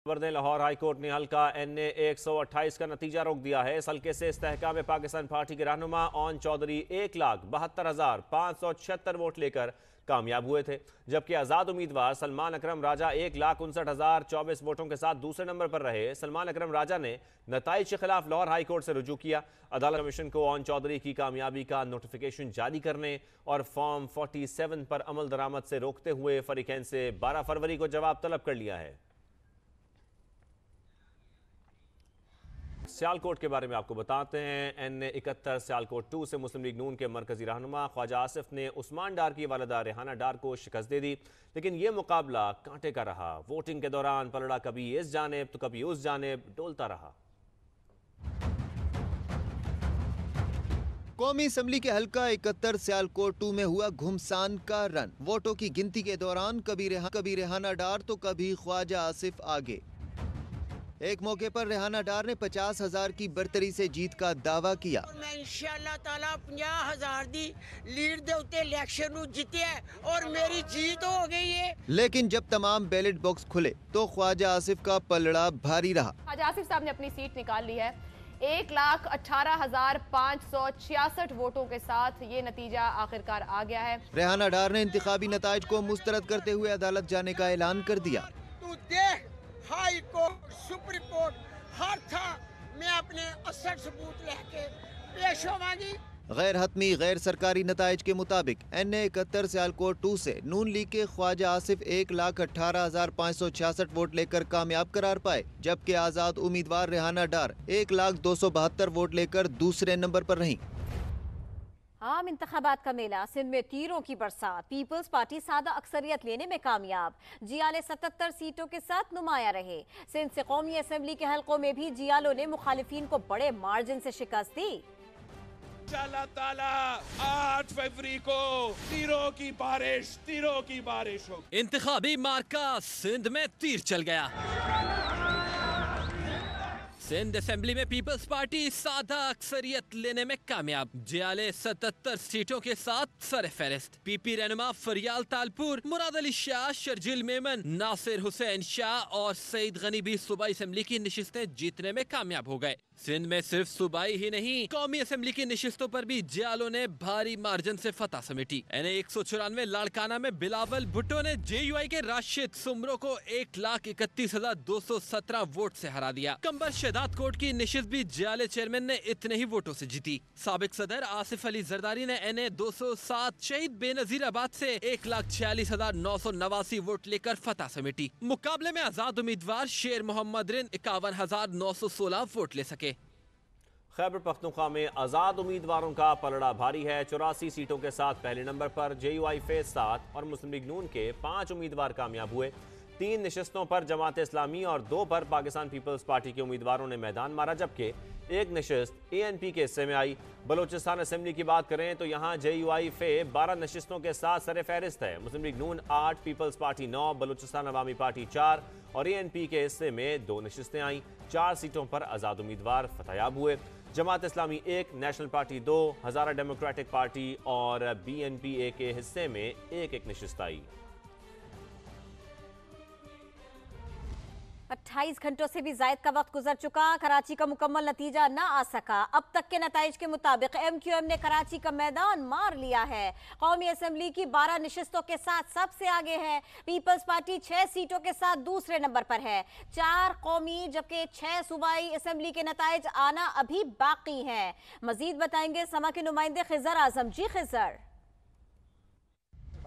खबर दें, Lahore high court ने हल्का NA 128 का नतीजा रोक दिया है। इस हल्के से इस्तेहकाम पाकिस्तान पार्टी के रहनुमा ओन चौधरी 1,72,576 वोट लेकर कामयाब हुए थे, जबकि आजाद उम्मीदवार सलमान अकरम राजा 1,59,024 वोटों के साथ दूसरे नंबर पर रहे। सलमान अकरम राजा ने नताइज के खिलाफ लाहौर हाई कोर्ट से रुजू किया। अदालत कमीशन को ओन चौधरी की कामयाबी का नोटिफिकेशन जारी करने और फॉर्म 47 पर अमल दरामद से रोकते हुए फरीकैन से 12 फरवरी को जवाब तलब कर लिया है। सियालकोट के बारे में आपको बताते हैं। NA 71 सियालकोट 2 से मुस्लिम लीग नून के मरकजी रहनुमा ख्वाजा आसिफ ने उस्मान डार की वालिदा रेहाना डार को शिकस्त दे दी, लेकिन यह मुकाबला कांटे का रहा। वोटिंग के दौरान पलड़ा कभी इस जानिब तो कभी उस जानिब डोलता रहा। कौमी असम्बली के हल्का 71 सियालकोट 2 में हुआ घुमसान का रन। वोटों की गिनती के दौरान कभी रेहाना डार तो कभी ख्वाजा आसिफ आगे। एक मौके पर रेहाना डार ने 50,000 की बरतरी से जीत का दावा किया। मैं इंशाअल्लाह ताला 50,000 दी लीड दे उत्ते इलेक्शन नू जीते और मेरी जीत हो गई है। लेकिन जब तमाम बैलेट बॉक्स खुले तो ख्वाजा आसिफ का पलड़ा भारी रहा। ख्वाजा आसिफ साहब ने अपनी सीट निकाल ली है। 1,18,566 वोटों के साथ ये नतीजा आखिरकार आ गया है। रेहाना डार ने इंतखाबी नताइज को मुस्तरद करते हुए अदालत जाने का ऐलान कर दिया। तू देख, हाई कोर्ट सुप्रीम कोर्ट हर था मैं अपने असर सबूत लेके पेश होवांगी। गैर हतमी गैर सरकारी नताइज के मुताबिक NA 71 सियालकोट 2 से नून लीग के ख्वाजा आसिफ 1,18,566 वोट लेकर कामयाब करार पाए, जबकि आजाद उम्मीदवार रेहाना डार 1,02,72 वोट लेकर दूसरे नंबर पर रहीं। आम इंतखाबात का मेला, सिंध में तीरों की बरसात। पीपल्स पार्टी सादा अक्सरियत लेने में कामयाब, जियाले 77 सीटों के साथ नुमाया रहे। सिंध से कौमी असम्बली के हलकों में भी जियालों ने मुखालिफिन को बड़े मार्जिन से शिकस्त दी। 8 फरवरी को तीरों की बारिश हो। इंतखाबी मार्का सिंध में तीर चल गया। सिंध असेंबली में पीपल्स पार्टी सादा अक्सरियत लेने में कामयाब, जियाले 77 सीटों के साथ सरफहरिस्त। PP रहनुमा फरियाल तालपुर, मुराद अली शाह, शर्जिल मेमन, नासिर हुसैन शाह और सईद गनी भी सूबाई असेंबली की निशिस्तें जीतने में कामयाब हो गए। सिंध में सिर्फ सूबाई ही नहीं, कौमी असेंबली की निशिस्तों पर भी जियालों ने भारी मार्जिन से फतह समेटी। NA 194 लाड़काना में बिलावल भुट्टो ने JUI के राशिद सुमरो को 1,31,217 वोट से हरा दिया। कंबर शहदाद कोट की निशिस्त भी जियाले चेयरमैन ने इतने ही वोटों से जीती। साबिक सदर आसिफ अली जरदारी ने NA 207 शहीद बेनजीराबाद से 1,46,989 वोट लेकर फतह समेटी। मुकाबले में आजाद उम्मीदवार शेर मोहम्मद रिन 51,916 वोट ले सके। खैबर पख्तूनख्वा में आजाद उम्मीदवारों का पलड़ा भारी है। 84 सीटों के साथ पहले नंबर पर JUI फेज 7 और मुस्लिम लीग नून के 5 उम्मीदवार कामयाब हुए। 3 नशिस्तों पर जमात इस्लामी और 2 पर पाकिस्तान पीपल्स पार्टी के उम्मीदवारों ने मैदान मारा, जबकि एक नशिस्त ANP के हिस्से में आई। बलोचिस्तान असेंबली की बात करें तो यहाँ JUI फे 12 नशिस्तों के साथ सर फहरिस्त है। मुस्लिम लीग नून 8, पीपल्स पार्टी 9, बलोचिस्तान अवामी पार्टी 4 और ANP के हिस्से में 2 नशिस्तें आईं। 4 सीटों पर आजाद उम्मीदवार फतयाब हुए। जमात इस्लामी 1, नेशनल पार्टी 2, हज़ारा डेमोक्रेटिक पार्टी और BNPA के हिस्से में एक नशिस्त आई। 28 घंटों से भी ज्यादा का वक्त गुजर चुका, कराची का मुकम्मल नतीजा ना आ सका। अब तक के नताइज के मुताबिक MQM ने कराची का मैदान मार लिया है। कौमी असम्बली की 12 नशिस्तों के साथ सबसे आगे है। पीपल्स पार्टी 6 सीटों के साथ दूसरे नंबर पर है। 4 कौमी जबकि 6 सूबाई असम्बली के नताइज आना अभी बाकी हैं। मजीद बताएंगे समा के नुमाइंदे खिजर आजम। जी खिजर।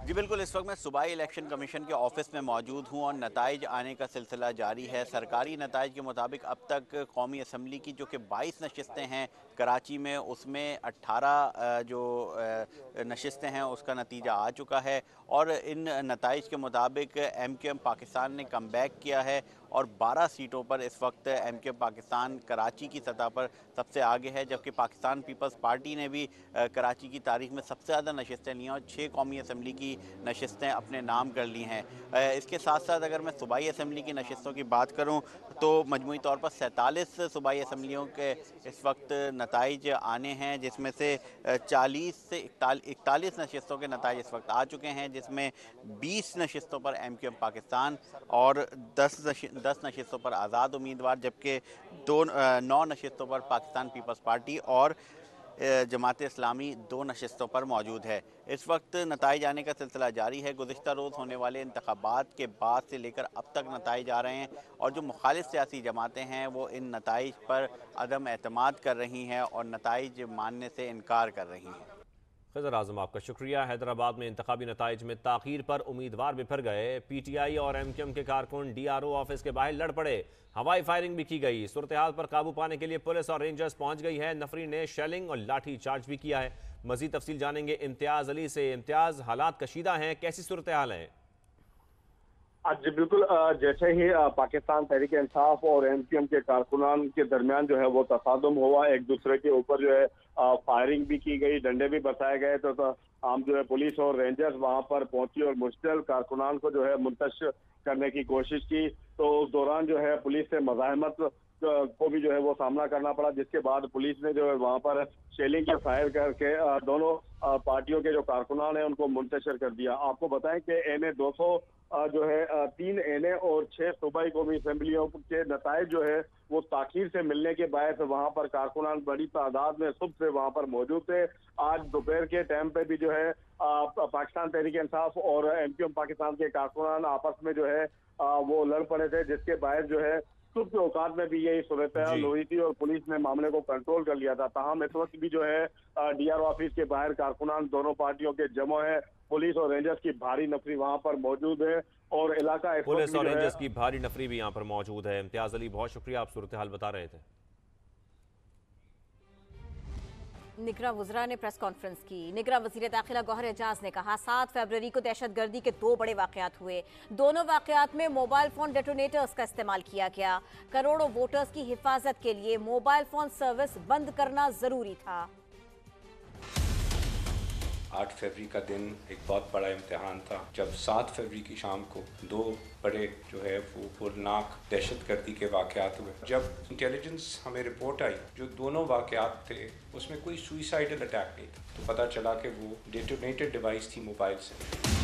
जी बिल्कुल, इस वक्त मैं सूबाई इलेक्शन कमीशन के ऑफिस में मौजूद हूँ और नताइज आने का सिलसिला जारी है। सरकारी नताइज के मुताबिक अब तक कौमी असम्बली की जो कि 22 नशिस्तें हैं कराची में, उसमें 18 जो नशिस्तें हैं उसका नतीजा आ चुका है और इन नताइज के मुताबिक MQM पाकिस्तान ने कम बैक किया है और 12 सीटों पर इस वक्त MQM पाकिस्तान कराची की सतह पर सबसे आगे है, जबकि पाकिस्तान पीपल्स पार्टी ने भी कराची की तारीख में सबसे ज़्यादा नशिस्तें ली हैं और 6 कौमी असम्बली की नशिस्तें अपने नाम कर ली हैं। इसके साथ साथ अगर मैं सूबाई असम्बली की नशिस्तों की बात करूँ तो मजमूई तौर पर 47 सूबाई असम्बलियों के इस वक्त नताइज आने हैं, जिसमें से 40 से 41 नशिस्तों के नताइज इस वक्त आ चुके हैं, जिसमें 20 नशिस्तों पर MQM पाकिस्तान और 10 नशिस्तों पर आज़ाद उम्मीदवार, जबकि 9 नशिस्तों पर पाकिस्तान पीपल्स पार्टी और जमात इस्लामी 2 नशिस्तों पर मौजूद है। इस वक्त नताइज आने का सिलसिला जारी है। गुज़िश्ता रोज़ होने वाले इंतखाबात के बाद से लेकर अब तक नताइज आ रहे हैं और जो मुखालिफ सियासी जमातें हैं वो इन नताइज पर अदम एतमाद कर रही हैं और नताइज मानने से इनकार कर रही हैं। खज़र आज़म, आपका शुक्रिया। हैदराबाद में इंतखाबी नताइज में ताख़ीर पर उम्मीदवार बिफर गए। PTI और MQM के कारकुन DRO ऑफिस के बाहर लड़ पड़े। हवाई फायरिंग भी की गई। सूरत हाल पर काबू पाने के लिए पुलिस और रेंजर्स पहुंच गई है। नफरी ने शेलिंग और लाठी चार्ज भी किया है। मजीद तफसील जानेंगे इम्तियाज अली से। इम्तियाज, हालात कशीदा हैं, कैसी सूरत हाल है? जी बिल्कुल, जैसे ही पाकिस्तान तहरीक इंसाफ और MQM के कारकुनान के दरमियान जो है वो तसादुम हुआ, एक दूसरे के ऊपर जो है फायरिंग भी की गई, डंडे भी बरसाए गए, तो हम जो है पुलिस और रेंजर्स वहां पर पहुंची और मुश्तल कारकुनान को जो है मुंतशिर करने की कोशिश की। तो उस दौरान जो है पुलिस से मज़ाहमत को भी जो है वो सामना करना पड़ा, जिसके बाद पुलिस ने जो है वहां पर शेलिंग के फायर करके दोनों पार्टियों के जो कारकुनान हैं उनको मुंतशिर कर दिया। आपको बताएं कि NA 200 जो है 3 NA और 6 सूबाई कौमी असम्बलियों के नताइज जो है वो ताखीर से मिलने के बायस वहां पर कारकुनान बड़ी तादाद में सुबह से वहां पर मौजूद थे। आज दोपहर के टाइम पे भी जो है पाकिस्तान तहरीक इंसाफ और MQM पाकिस्तान के कारकुनान आपस में जो है वो लड़ पड़े थे, जिसके बायस जो है सुबह के औकात में भी यही सूरत हुई थी और पुलिस ने मामले को कंट्रोल कर लिया था। ताहम इस वक्त भी जो है DRO ऑफिस के बाहर कारकुनान दोनों पार्टियों के जमो है। पुलिस और रेंजर्स की भारी नफरी वहां पर मौजूद है और इलाका पुलिस और रेंजर्स की भारी नफरी भी यहाँ पर मौजूद है। इम्तियाज अली, बहुत शुक्रिया, आप सूरत हाल बता रहे थे। निगरां वज़रा ने प्रेस कॉन्फ्रेंस की। निगरां वज़ीर दाखिला गौहर एजाज ने कहा 7 फरवरी को दहशतगर्दी के 2 बड़े वाक़यात हुए। दोनों वाक़यात में मोबाइल फोन डेटोनेटर्स का इस्तेमाल किया गया। करोड़ों वोटर्स की हिफाजत के लिए मोबाइल फोन सर्विस बंद करना जरूरी था। 8 फरवरी का दिन एक बहुत बड़ा इम्तिहान था, जब 7 फरवरी की शाम को 2 बड़े जो है वो पुरनाक दहशतगर्दी के वाक़यात हुए। जब इंटेलिजेंस हमें रिपोर्ट आई, जो दोनों वाक़यात थे उसमें कोई सुइसाइडल अटैक नहीं था, तो पता चला कि वो डेटोनेटेड डिवाइस थी मोबाइल से।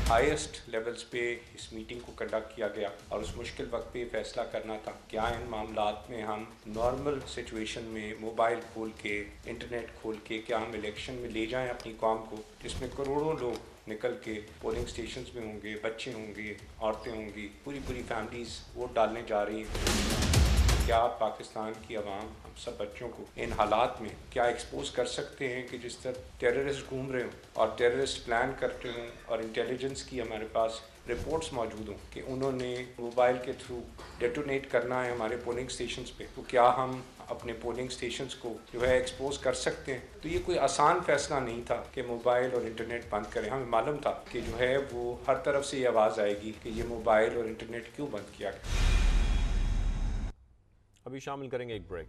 हाईएस्ट लेवल्स पे इस मीटिंग को कंडक्ट किया गया और उस मुश्किल वक्त पे फैसला करना था क्या इन मामलात में हम नॉर्मल सिचुएशन में मोबाइल खोल के, इंटरनेट खोल के क्या हम इलेक्शन में ले जाएं अपनी कौम को, जिसमें करोड़ों लोग निकल के पोलिंग स्टेशंस में होंगे, बच्चे होंगे, औरतें होंगी, पूरी फैमिलीज वोट डालने जा रही हैं। क्या पाकिस्तान की आवाम, हम सब बच्चों को इन हालात में क्या एक्सपोज कर सकते हैं कि जिस तरह टेररिस्ट घूम रहे हों और टेररिस्ट प्लान करते हों और इंटेलिजेंस की हमारे पास रिपोर्ट्स मौजूद हों कि उन्होंने मोबाइल के थ्रू डेटोनेट करना है हमारे पोलिंग स्टेशंस पे, तो क्या हम अपने पोलिंग स्टेशंस को जो है एक्सपोज कर सकते हैं? तो ये कोई आसान फैसला नहीं था कि मोबाइल और इंटरनेट बंद करें। हमें मालूम था कि जो है वो हर तरफ से ये आवाज़ आएगी कि ये मोबाइल और इंटरनेट क्यों बंद किया गया। अभी शामिल करेंगे एक ब्रेक।